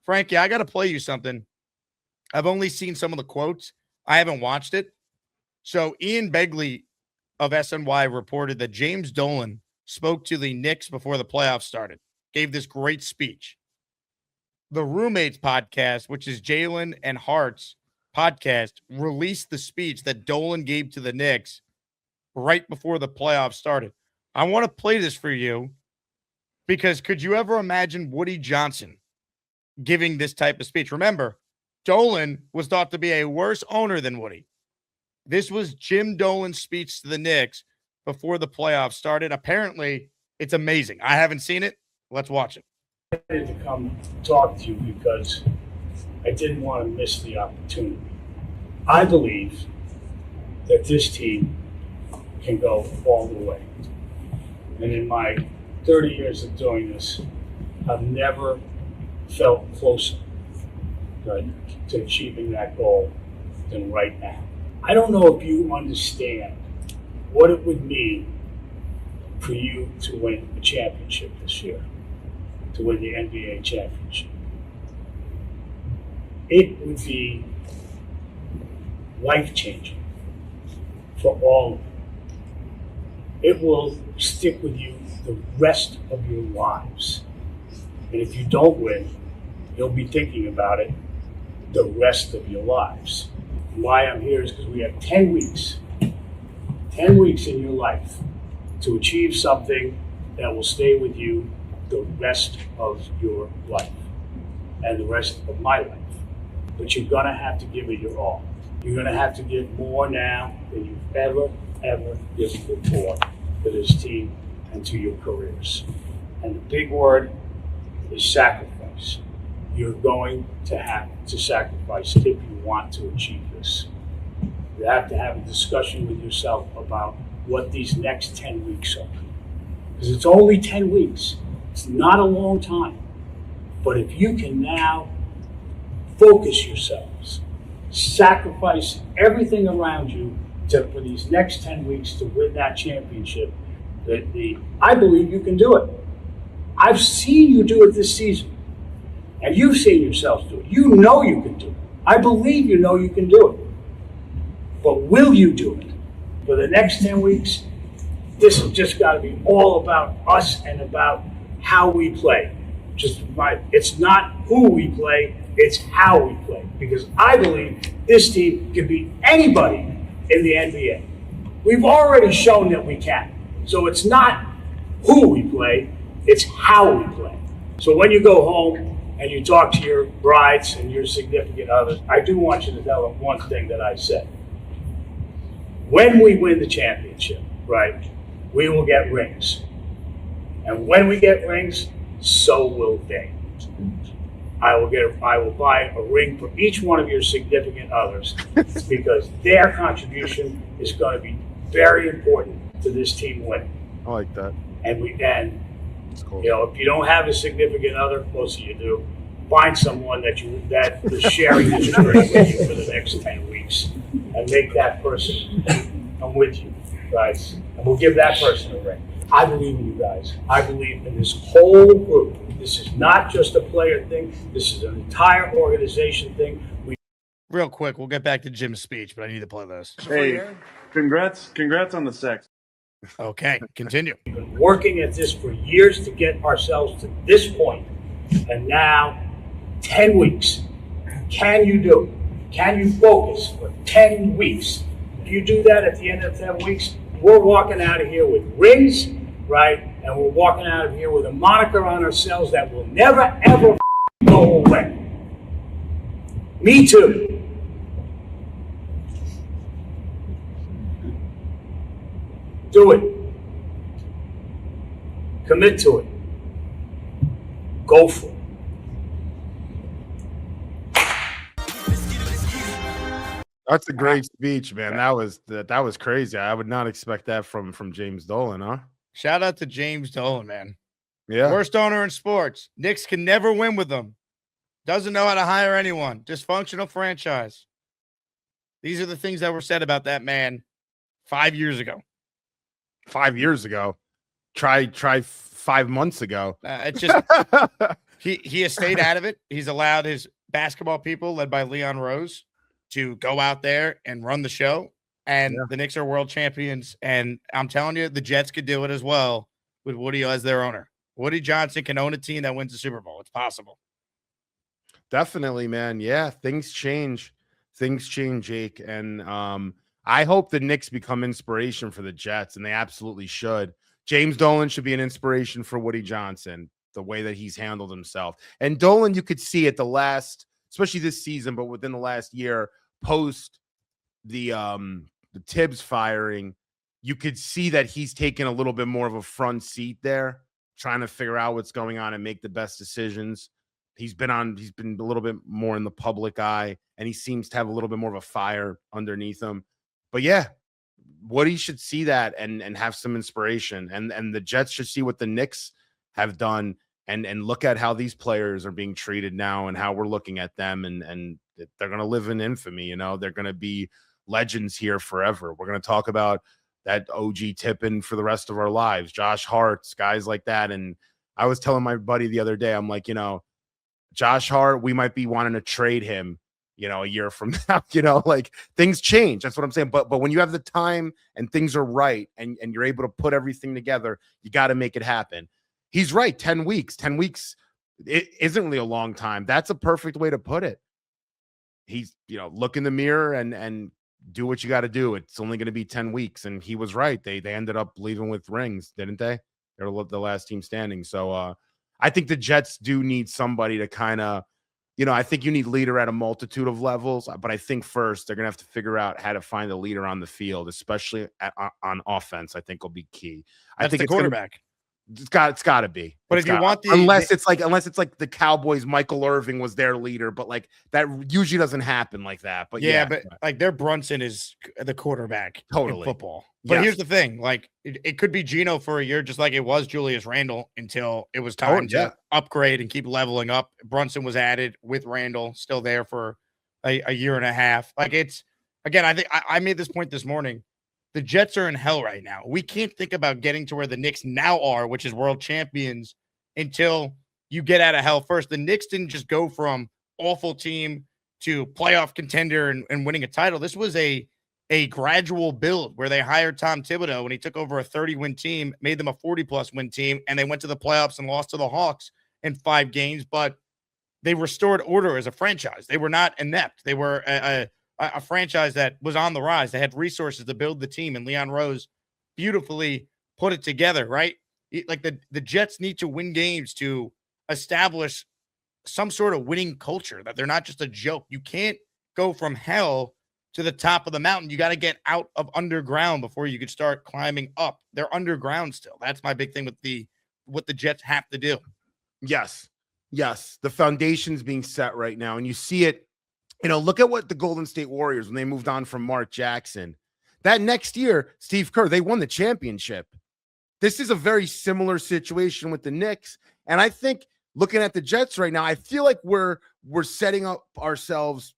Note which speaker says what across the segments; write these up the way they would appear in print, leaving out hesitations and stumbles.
Speaker 1: Frankie, I got to play you something. I've only seen some of the quotes. I haven't watched it. So Ian Begley of SNY reported that James Dolan spoke to the Knicks before the playoffs started, gave this great speech. The Roommates podcast, which is Jalen and Hart's podcast, released the speech that Dolan gave to the Knicks right before the playoffs started. I want to play this for you because could you ever imagine Woody Johnson giving this type of speech? Remember, Dolan was thought to be a worse owner than Woody. This was Jim Dolan's speech to the Knicks before the playoffs started. Apparently, it's amazing. I haven't seen it. Let's watch it.
Speaker 2: I wanted to come talk to you because I didn't want to miss the opportunity. I believe that this team can go all the way. And in my 30 years of doing this, I've never felt closer, right, to achieving that goal than right now. I don't know if you understand what it would mean for you to win a championship this year, to win the NBA championship. It would be life-changing for all of you. It will stick with you the rest of your lives. And if you don't win, you'll be thinking about it the rest of your lives. And why I'm here is because we have 10 weeks in your life to achieve something that will stay with you the rest of your life and the rest of my life. But you're gonna have to give it your all. You're gonna have to give more now than you've ever given before to this team and to your careers. And the big word is sacrifice. You're going to have to sacrifice if you want to achieve this. You have to have a discussion with yourself about what these next 10 weeks are. Because it's only 10 weeks. It's not a long time. But if you can now focus yourselves, sacrifice everything around you for these next 10 weeks to win that championship, I believe you can do it. I've seen you do it this season. And you've seen yourselves do it. You know you can do it. I believe you know you can do it. But will you do it? For the next 10 weeks, this has just got to be all about us and about how we play. It's not who we play, it's how we play. Because I believe this team can beat anybody in the NBA. We've already shown that we can. So it's not who we play, it's how we play. So when you go home and you talk to your brides and your significant others, I do want you to tell them one thing that I said. When we win the championship, right, we will get rings. And when we get rings, so will they. I will buy a ring for each one of your significant others because their contribution is going to be very important to this team winning.
Speaker 3: I like that.
Speaker 2: That's cool. If you don't have a significant other, most of you do, find someone that is sharing this journey with you for the next 10 weeks and make that person come with you, guys. And we'll give that person a ring. I believe in you guys. I believe in this whole group. This is not just a player thing. This is an entire organization thing.
Speaker 1: Real quick, we'll get back to Jim's speech, but I need to play this.
Speaker 3: Hey, congrats on the sex.
Speaker 1: Okay, continue.
Speaker 2: We've been working at this for years to get ourselves to this point, and now 10 weeks. Can you do it? Can you focus for 10 weeks? If you do that at the end of 10 weeks, we're walking out of here with rings, right? And we're walking out of here with a moniker on ourselves that will never, ever go away. Me too. Do it. Commit to it. Go for it.
Speaker 3: That's a great speech, man. That was crazy. I would not expect that from James Dolan, huh?
Speaker 1: Shout out to James Dolan, man.
Speaker 3: Yeah.
Speaker 1: Worst owner in sports. Knicks can never win with him. Doesn't know how to hire anyone. Dysfunctional franchise. These are the things that were said about that man 5 years ago.
Speaker 3: 5 years ago. Try 5 months ago.
Speaker 1: It's just He has stayed out of it. He's allowed his basketball people, led by Leon Rose, to go out there and run the show. And the Knicks are world champions. And I'm telling you, the Jets could do it as well with Woody as their owner. Woody Johnson can own a team that wins the Super Bowl. It's possible.
Speaker 3: Definitely, man. Yeah, things change. Things change, Jake. And I hope the Knicks become inspiration for the Jets, and they absolutely should. James Dolan should be an inspiration for Woody Johnson, the way that he's handled himself. And Dolan, you could see at the last, especially this season, but within the last year, post the Tibbs firing, you could see that he's taken a little bit more of a front seat there, trying to figure out what's going on and make the best decisions. He's been a little bit more in the public eye, and he seems to have a little bit more of a fire underneath him. But yeah, Woody should see that and have some inspiration. And the Jets should see what the Knicks have done and look at how these players are being treated now and how we're looking at them. And they're going to live in infamy. You know, they're going to be legends here forever. We're going to talk about that OG Tippin for the rest of our lives, Josh Hart's, guys like that. And I was telling my buddy the other day, I'm like, you know, Josh Hart, we might be wanting to trade him, you know, a year from now, you know, like things change. That's what I'm saying. But when you have the time and things are right and you're able to put everything together, you got to make it happen. He's right. 10 weeks, it isn't really a long time. That's a perfect way to put it. He's, you know, look in the mirror and do what you got to do. It's only going to be 10 weeks. And he was right. They ended up leaving with rings, didn't they? They were the last team standing. So I think the Jets do need somebody to kind of, you know, I think you need leader at a multitude of levels, but I think first they're going to have to figure out how to find a leader on the field, especially on offense. I think will be key.
Speaker 1: That's
Speaker 3: I think
Speaker 1: the quarterback.
Speaker 3: It's got to be.
Speaker 1: But if you want
Speaker 3: unless it's like the Cowboys, Michael Irving was their leader, but like that usually doesn't happen like that. But yeah,
Speaker 1: but like their Brunson is the quarterback
Speaker 3: totally
Speaker 1: in football. But here's the thing, like it could be Geno for a year, just like it was Julius Randle until it was time to upgrade and keep leveling up. Brunson was added with Randle still there for a year and a half. Like it's, again, I think I made this point this morning. The Jets are in hell right now. We can't think about getting to where the Knicks now are, which is world champions, until you get out of hell first. The Knicks didn't just go from awful team to playoff contender and winning a title. This was a gradual build where they hired Tom Thibodeau when he took over a 30-win team, made them a 40-plus win team, and they went to the playoffs and lost to the Hawks in 5 games, but they restored order as a franchise. They were not inept. They were a franchise that was on the rise. They had resources to build the team, and Leon Rose beautifully put it together, right? Like the Jets need to win games to establish some sort of winning culture, that they're not just a joke. You can't go from hell to the top of the mountain. You got to get out of underground before you could start climbing up. They're underground still. That's my big thing with what the Jets have to do.
Speaker 3: Yes. The foundation's being set right now, and you see it. You know, look at what the Golden State Warriors, when they moved on from Mark Jackson, that next year, Steve Kerr, they won the championship. This is a very similar situation with the Knicks. And I think looking at the Jets right now, I feel like we're setting up ourselves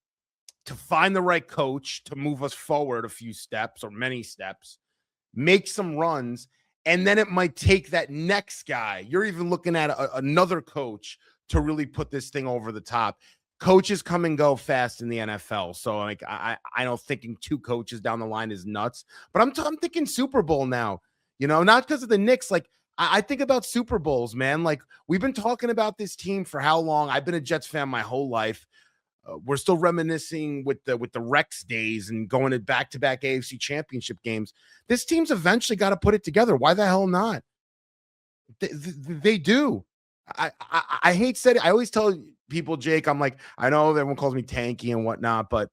Speaker 3: to find the right coach to move us forward a few steps or many steps, make some runs, and then it might take that next guy. You're even looking at another coach to really put this thing over the top. Coaches come and go fast in the NFL. So like I know thinking 2 coaches down the line is nuts, but I'm thinking Super Bowl now, you know, not because of the Knicks. Like I think about Super Bowls, man. Like we've been talking about this team for how long? I've been a Jets fan my whole life. We're still reminiscing with the Rex days and going to back-to-back AFC championship games. This team's eventually got to put it together. Why the hell not? They do. I hate saying it. I always tell people, Jake, I'm like, I know everyone calls me tanky and whatnot, but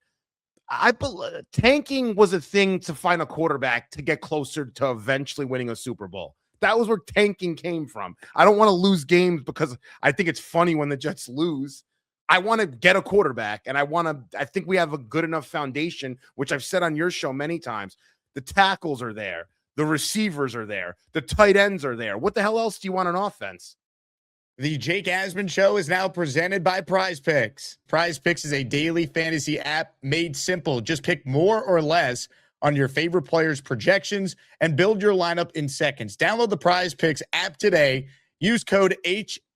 Speaker 3: tanking was a thing to find a quarterback to get closer to eventually winning a Super Bowl. That was where tanking came from. I don't want to lose games because I think it's funny when the Jets lose. I want to get a quarterback, and I think we have a good enough foundation, which I've said on your show many times. The tackles are there. The receivers are there. The tight ends are there. What the hell else do you want on offense?
Speaker 1: The Jake Asman Show is now presented by PrizePicks. PrizePicks is a daily fantasy app made simple. Just pick more or less on your favorite players' projections and build your lineup in seconds. Download the PrizePicks app today. Use code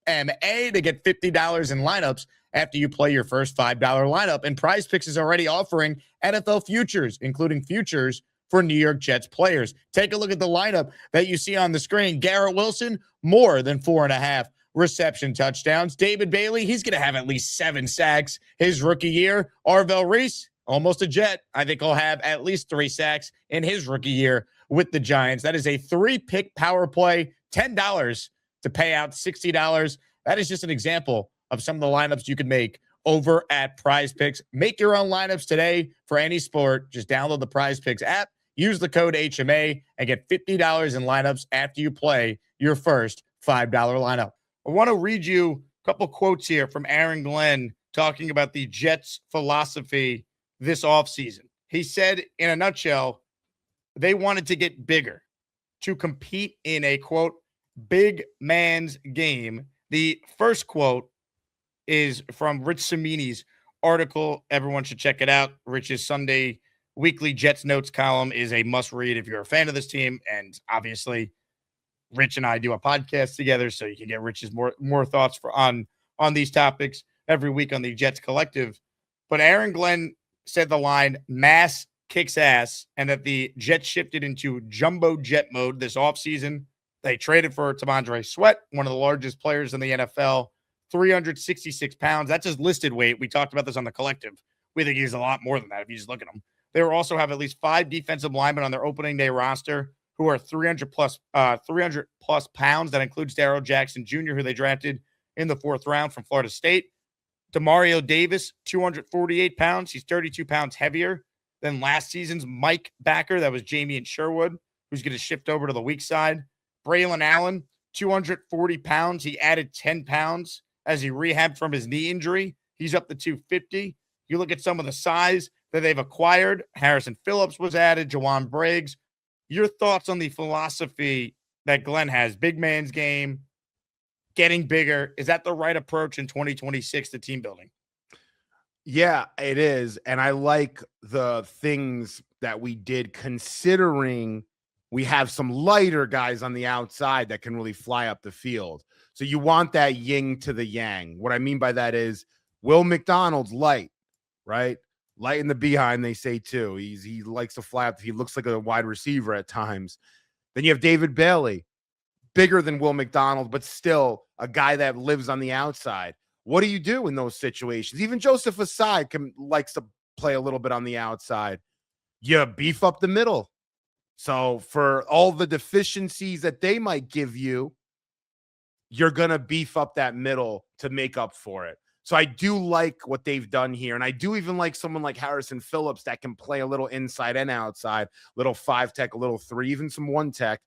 Speaker 1: to get $50 in lineups after you play your first $5 lineup. And PrizePicks is already offering NFL futures, including futures for New York Jets players. Take a look at the lineup that you see on the screen. Garrett Wilson, more than 4.5 reception touchdowns. David Bailey, he's going to have at least 7 sacks his rookie year. Arvell Reese, almost a Jet. I think he'll have at least 3 sacks in his rookie year with the Giants. That is a 3-pick power play, $10 to pay out $60. That is just an example of some of the lineups you can make over at PrizePicks. Make your own lineups today for any sport. Just download the PrizePicks app, use the code HMA, and get $50 in lineups after you play your first $5 lineup. I want to read you a couple quotes here from Aaron Glenn talking about the Jets' philosophy this offseason. He said, in a nutshell, they wanted to get bigger to compete in a, quote, big man's game. The first quote is from Rich Cimini's article. Everyone should check it out. Rich's Sunday weekly Jets notes column is a must read if you're a fan of this team. And obviously, Rich and I do a podcast together, so you can get Rich's more thoughts on these topics every week on the Jets Collective. But Aaron Glenn said the line, mass kicks ass, and that the Jets shifted into jumbo jet mode this offseason. They traded for T'Vondre Sweat, one of the largest players in the NFL, 366 pounds. That's his listed weight. We talked about this on the Collective. We think he's a lot more than that if you just look at him. They will also have at least 5 defensive linemen on their opening day roster who are 300 plus pounds. That includes Darrell Jackson Jr., who they drafted in the 4th round from Florida State. Demario Davis, 248 pounds. He's 32 pounds heavier than last season's Mike backer. That was Jamie and Sherwood, who's going to shift over to the weak side. Braylon Allen, 240 pounds. He added 10 pounds as he rehabbed from his knee injury. He's up to 250. You look at some of the size that they've acquired. Harrison Phillips was added. Jawan Briggs. Your thoughts on the philosophy that Glenn has? Big man's game, getting bigger. Is that the right approach in 2026 to team building?
Speaker 3: Yeah, it is. And I like the things that we did, considering we have some lighter guys on the outside that can really fly up the field. So you want that yin to the yang. What I mean by that is Will McDonald's light, right? Light in the behind, they say too. He likes to fly up. He looks like a wide receiver at times. Then you have David Bailey, bigger than Will McDonald, but still a guy that lives on the outside. What do you do in those situations? Even Joseph Asai likes to play a little bit on the outside. You beef up the middle. So for all the deficiencies that they might give you, you're going to beef up that middle to make up for it. So I do like what they've done here. And I do even like someone like Harrison Phillips that can play a little inside and outside, little 5-tech, a little 3, even some 1-tech.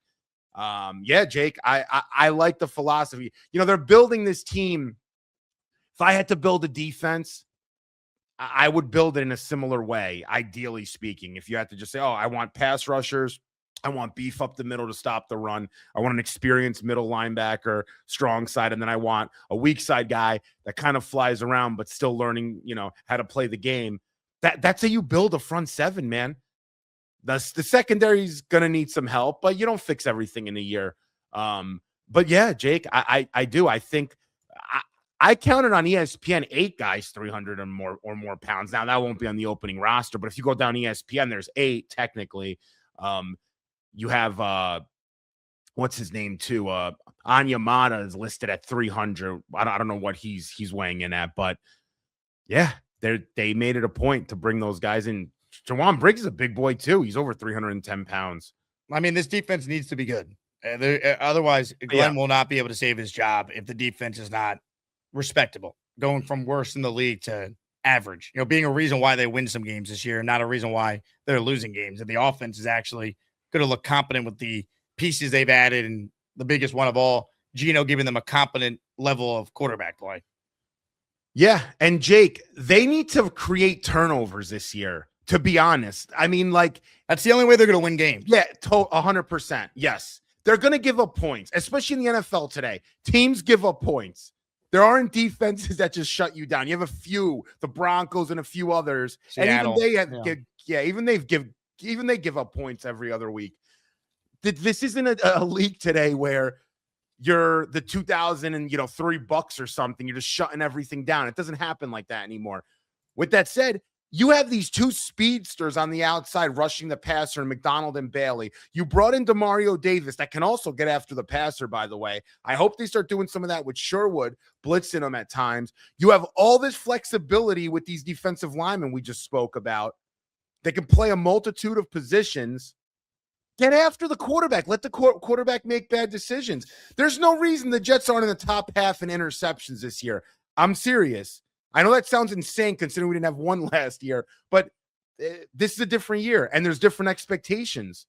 Speaker 3: Yeah, Jake, I like the philosophy. You know, they're building this team. If I had to build a defense, I would build it in a similar way, ideally speaking. If you had to just say, oh, I want pass rushers, I want beef up the middle to stop the run, I want an experienced middle linebacker, strong side, and then I want a weak side guy that kind of flies around but still learning, you know, how to play the game. That's how you build a front seven, man. The secondary is going to need some help, but you don't fix everything in a year. But yeah, Jake, I do. I think I counted on ESPN 8 guys 300 or more pounds. Now that won't be on the opening roster, but if you go down ESPN, there's 8 technically. You have what's his name too? Anyamata is listed at 300. I don't know what he's weighing in at, but yeah, they made it a point to bring those guys in. Jawan Briggs is a big boy too. He's over 310 pounds.
Speaker 1: I mean, this defense needs to be good. Otherwise, Glenn will not be able to save his job if the defense is not respectable, going from worst in the league to average, you know, being a reason why they win some games this year, not a reason why they're losing games. And the offense is actually going to look competent with the pieces they've added. And the biggest one of all, Gino giving them a competent level of quarterback play.
Speaker 3: Yeah. And Jake, they need to create turnovers this year, to be honest. I mean, like,
Speaker 1: that's the only way they're going to win games.
Speaker 3: Yeah, 100%. Yes. They're going to give up points, especially in the NFL today. Teams give up points. There aren't defenses that just shut you down. You have a few, the Broncos and a few others.
Speaker 1: Seattle,
Speaker 3: and even they give up points every other week. This isn't a league today where you're the 2003 Bucks or something. You're just shutting everything down. It doesn't happen like that anymore. With that said, you have these two speedsters on the outside rushing the passer, McDonald and Bailey. You brought in Demario Davis that can also get after the passer, by the way. I hope they start doing some of that with Sherwood, blitzing them at times. You have all this flexibility with these defensive linemen we just spoke about. They can play a multitude of positions. Get after the quarterback. Let the quarterback make bad decisions. There's no reason the Jets aren't in the top half in interceptions this year. I'm serious. I know that sounds insane considering we didn't have one last year, but this is a different year, and there's different expectations.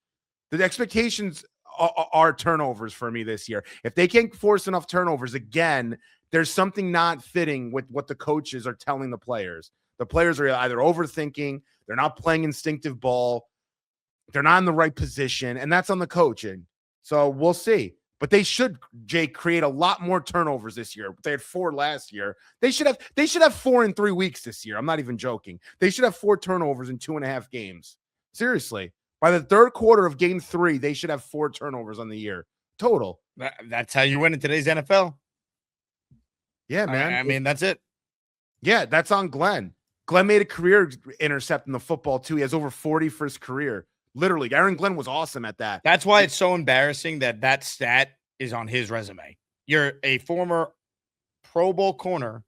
Speaker 3: The expectations are turnovers for me this year. If they can't force enough turnovers, again, there's something not fitting with what the coaches are telling the players. The players are either overthinking, they're not playing instinctive ball, they're not in the right position, and that's on the coaching. So we'll see. But they should, Jake, create a lot more turnovers this year. They had 4 last year. They should have 4 in 3 weeks this year. I'm not even joking. They should have 4 turnovers in 2.5 games. Seriously. By the third quarter of game 3, they should have 4 turnovers on the year. Total.
Speaker 1: That's how you win in today's NFL.
Speaker 3: Yeah, man.
Speaker 1: I mean, that's it.
Speaker 3: Yeah, that's on Glenn. Glenn made a career intercept in the football, too. He has over 40 for his career. Literally, Aaron Glenn was awesome at that.
Speaker 1: That's why it's so embarrassing that stat is on his resume. You're a former Pro Bowl corner,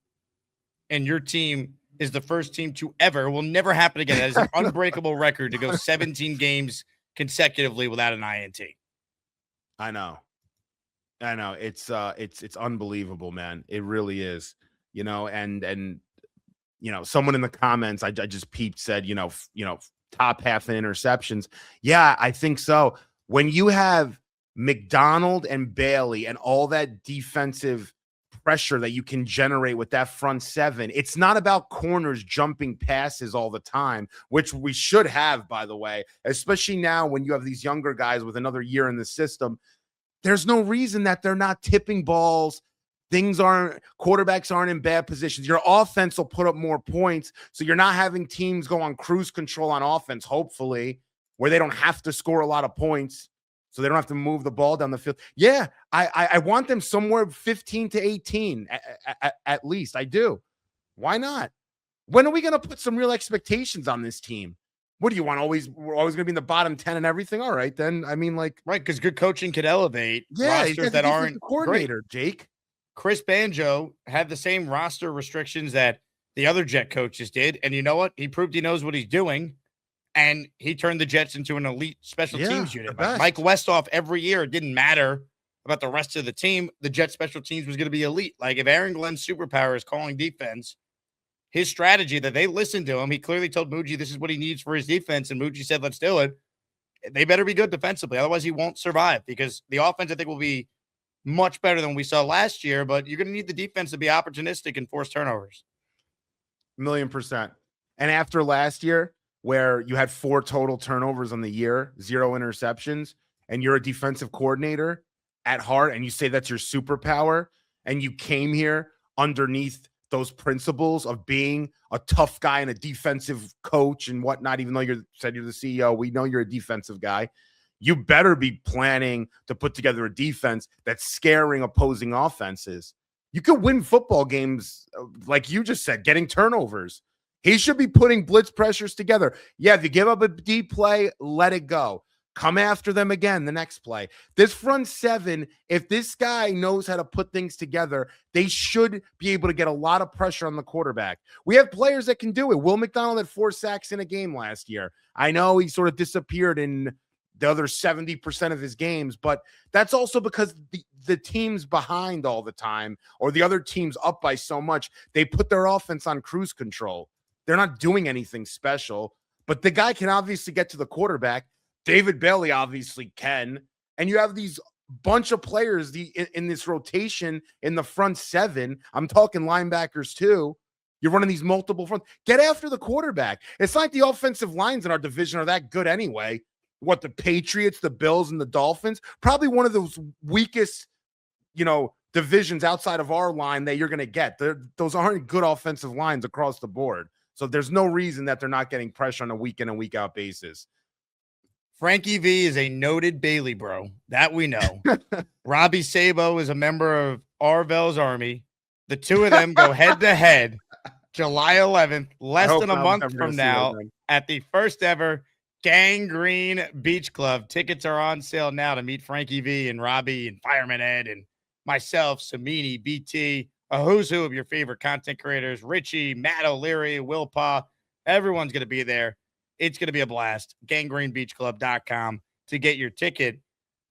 Speaker 1: and your team is the first team to ever, will never happen again. That is an unbreakable record to go 17 games consecutively without an INT.
Speaker 3: I know. It's unbelievable, man. It really is. And someone in the comments I just peeped said, top half in interceptions. Yeah, I think so. When you have McDonald and Bailey and all that defensive pressure that you can generate with that front 7, it's not about corners jumping passes all the time, which we should have, by the way, especially now when you have these younger guys with another year in the system. There's no reason that they're not tipping balls. Quarterbacks aren't in bad positions. Your offense will put up more points. So you're not having teams go on cruise control on offense, hopefully, where they don't have to score a lot of points. So they don't have to move the ball down the field. Yeah, I want them somewhere 15 to 18 at least. I do. Why not? When are we going to put some real expectations on this team? What do you want? We're always going to be in the bottom 10 and everything. All right, then. I mean, right,
Speaker 1: because good coaching could elevate rosters that aren't
Speaker 3: coordinator, great. Jake.
Speaker 1: Chris Banjo had the same roster restrictions that the other Jet coaches did. And you know what? He proved he knows what he's doing. And he turned the Jets into an elite special teams unit. Mike Westhoff every year, it didn't matter about the rest of the team. The Jet special teams was going to be elite. Like if Aaron Glenn's superpower is calling defense, his strategy that they listened to him, he clearly told Muji this is what he needs for his defense. And Muji said, let's do it. They better be good defensively. Otherwise he won't survive because the offense, I think, will be much better than we saw last year, but you're going to need the defense to be opportunistic and force turnovers.
Speaker 3: 1,000,000%. And after last year, where you had 4 total turnovers on the year, 0 interceptions, and you're a defensive coordinator at heart, and you say that's your superpower, and you came here underneath those principles of being a tough guy and a defensive coach and whatnot, even though you said you're the CEO, we know you're a defensive guy. You better be planning to put together a defense that's scaring opposing offenses. You could win football games, like you just said, getting turnovers. He should be putting blitz pressures together. Yeah, if you give up a deep play, let it go. Come after them again the next play. This front 7, if this guy knows how to put things together, they should be able to get a lot of pressure on the quarterback. We have players that can do it. Will McDonald had 4 sacks in a game last year. I know he sort of disappeared in the other 70% of his games, but that's also because the team's behind all the time, or the other team's up by so much, they put their offense on cruise control. They're not doing anything special, but the guy can obviously get to the quarterback. David Bailey obviously can. And you have these bunch of players in this rotation in the front 7. I'm talking linebackers too. You're running these multiple front. Get after the quarterback. It's like the offensive lines in our division are that good anyway. What, the Patriots, the Bills, and the Dolphins? Probably one of those weakest, divisions outside of our line that you're going to get. Those aren't good offensive lines across the board. So there's no reason that they're not getting pressure on a week in and week out basis.
Speaker 1: Frankie V is a noted Bailey bro. That we know. Robbie Sabo is a member of Arvell's Army. The two of them go head to head July 11th, less than a month from now, at the first ever Gangrene Beach Club. Tickets are on sale now to meet Frankie V and Robbie and Fireman Ed and myself, Samini, BT, a who's who of your favorite content creators, Richie, Matt O'Leary, Will Pa. Everyone's going to be there. It's going to be a blast. GangreneBeachClub.com to get your ticket.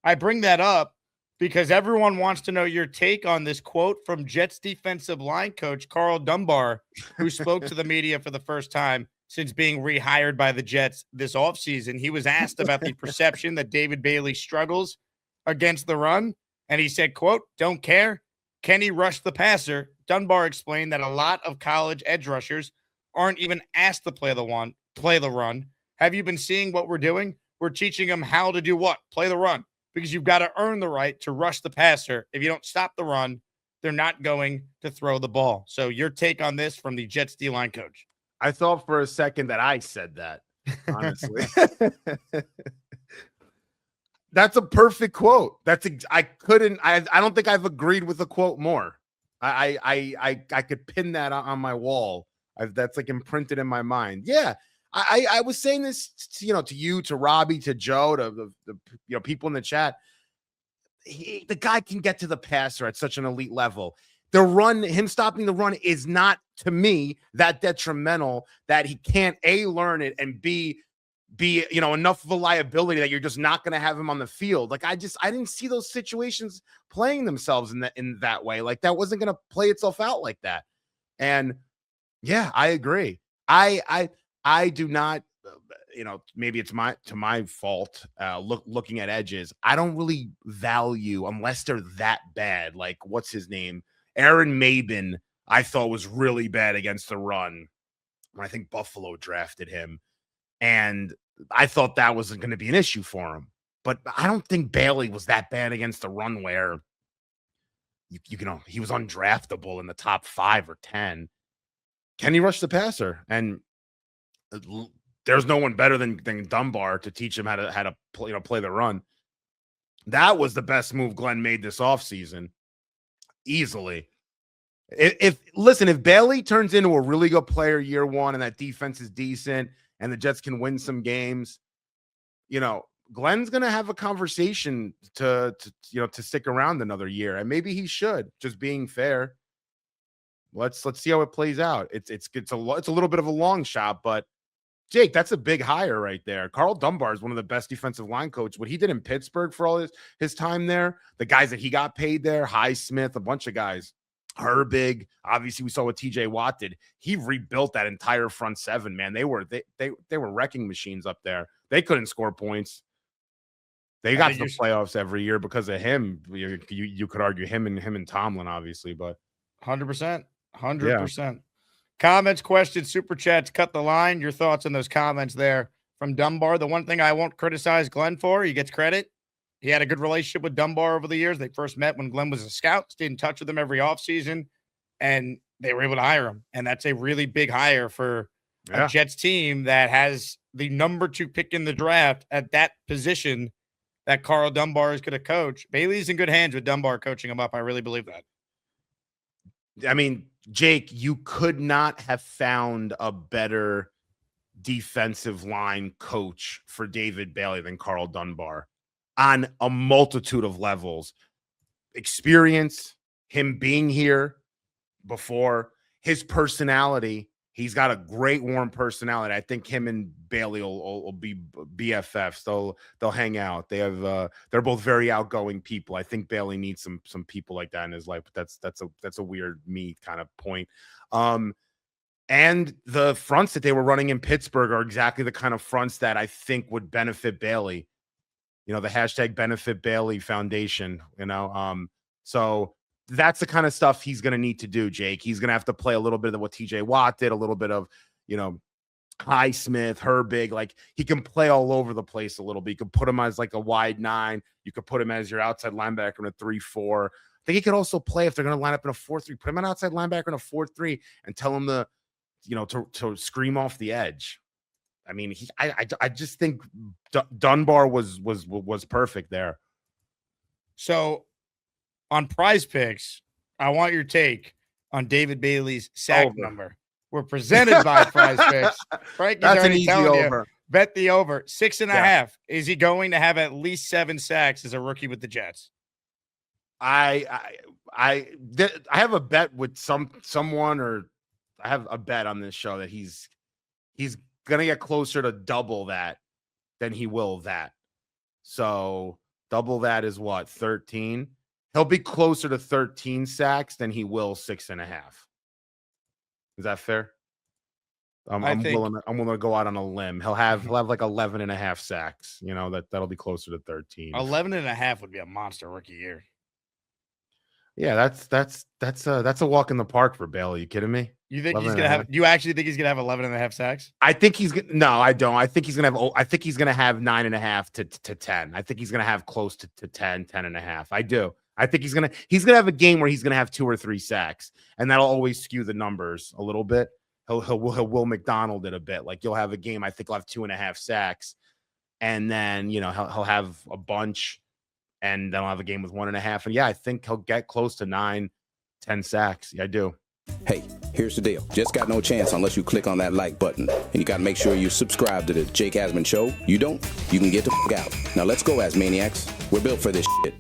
Speaker 1: I bring that up because everyone wants to know your take on this quote from Jets defensive line coach Carl Dunbar, who spoke to the media for the first time since being rehired by the Jets this offseason. He was asked about the perception that David Bailey struggles against the run, and he said, quote, "Don't care. Can he rush the passer?" Dunbar explained that a lot of college edge rushers aren't even asked to play the run. Have you been seeing what we're doing? We're teaching them how to do what? Play the run. Because you've got to earn the right to rush the passer. If you don't stop the run, they're not going to throw the ball. So your take on this from the Jets D-line coach.
Speaker 3: I thought for a second that I said that, honestly. That's a perfect quote. I don't think I've agreed with the quote more. I could pin that on my wall. That's like imprinted in my mind. Yeah. I was saying this, to you, to Robbie, to Joe, to the people in the chat. The guy can get to the passer at such an elite level. The run, him stopping the run is not, to me, that detrimental that he can't learn it and be enough of a liability that you're just not going to have him on the field. Like I didn't see those situations playing themselves in that way. Like that wasn't going to play itself out like that. And yeah, I agree. I do not, maybe it's my fault. Looking at edges, I don't really value unless they're that bad. Like what's his name? Aaron Mabin, I thought was really bad against the run when I think Buffalo drafted him. And I thought that wasn't going to be an issue for him. But I don't think Bailey was that bad against the run where he was undraftable in the top 5 or 10. Can he rush the passer? And there's no one better than Dunbar to teach him how to play the run. That was the best move Glenn made this offseason. Easily. If Bailey turns into a really good player year one and that defense is decent and the Jets can win some games, Glenn's going to have a conversation to stick around another year, and maybe he should, just being fair. Let's see how it plays out. It's a little bit of a long shot, but Jake, that's a big hire right there. Carl Dunbar is one of the best defensive line coaches. What he did in Pittsburgh for all his time there, the guys that he got paid there, Highsmith, a bunch of guys, Herbig, obviously we saw what TJ Watt did. He rebuilt that entire front seven, man. They were wrecking machines up there. They couldn't score points. They got to the playoffs every year because of him. You could argue him and Tomlin, obviously, but
Speaker 1: 100%. 100%. Comments, questions, super chats, cut the line. Your thoughts on those comments there from Dunbar. The one thing I won't criticize Glenn for, he gets credit. He had a good relationship with Dunbar over the years. They first met when Glenn was a scout, stayed in touch with him every offseason, and they were able to hire him. And that's a really big hire for a Jets team that has the number 2 pick in the draft at that position that Carl Dunbar is going to coach. Bailey's in good hands with Dunbar coaching him up. I really believe that.
Speaker 3: I mean, Jake, you could not have found a better defensive line coach for David Bailey than Carl Dunbar on a multitude of levels. Experience, him being here before, his personality. He's got a great warm personality. I think him and Bailey will be BFFs. They'll hang out. They're both very outgoing people. I think Bailey needs some people like that in his life, but that's a weird me kind of point. And the fronts that they were running in Pittsburgh are exactly the kind of fronts that I think would benefit Bailey. The hashtag benefit Bailey Foundation, so that's the kind of stuff he's going to need to do, Jake. He's going to have to play a little bit of what TJ Watt did, a little bit of, Highsmith, Herbig. Like he can play all over the place a little bit. You could put him as like a wide 9. You could put him as your outside linebacker in a 3-4. I think he could also play if they're going to line up in a 4-3. Put him an outside linebacker in a 4-3 and tell him to scream off the edge. I mean, I just think Dunbar was perfect there.
Speaker 1: So on PrizePicks, I want your take on David Bailey's sack
Speaker 3: Over.
Speaker 1: number. We're presented by PrizePicks. Frankie's
Speaker 3: That's an
Speaker 1: already
Speaker 3: easy
Speaker 1: telling you,
Speaker 3: over.
Speaker 1: bet the over 6.5.
Speaker 3: Yeah.
Speaker 1: Is he going to have at least 7 sacks as a rookie with the Jets?
Speaker 3: I have a bet with someone, or I have a bet on this show that he's gonna get closer to double that than he will that. So double that is what, 13? He'll be closer to 13 sacks than he will 6.5. Is that fair? I'm willing to go out on a limb. He'll have like 11.5 sacks. You know, that'll be closer to 13.
Speaker 1: 11.5 would be a monster rookie year.
Speaker 3: Yeah, that's a walk in the park for Bailey. You kidding me?
Speaker 1: You think he's gonna have? Do you actually think he's gonna have 11.5 sacks?
Speaker 3: I think he's gonna. No, I don't. I think he's gonna have. I think he's gonna have 9.5 to 10. I think he's gonna have close to 10.5. I do. I think he's gonna have a game where he's gonna have 2 or 3 sacks, and that'll always skew the numbers a little bit. He'll Will McDonald it a bit. Like, you'll have a game, I think he'll have 2.5 sacks, and then he'll have a bunch, and then I'll have a game with 1.5. And yeah, I think he'll get close to 9, 10 sacks. Yeah, I do.
Speaker 4: Hey, here's the deal. Just got no chance unless you click on that like button. And you got to make sure you subscribe to the Jake Asman Show. You don't, you can get the f*** out. Now let's go, Asmaniacs. We're built for this shit.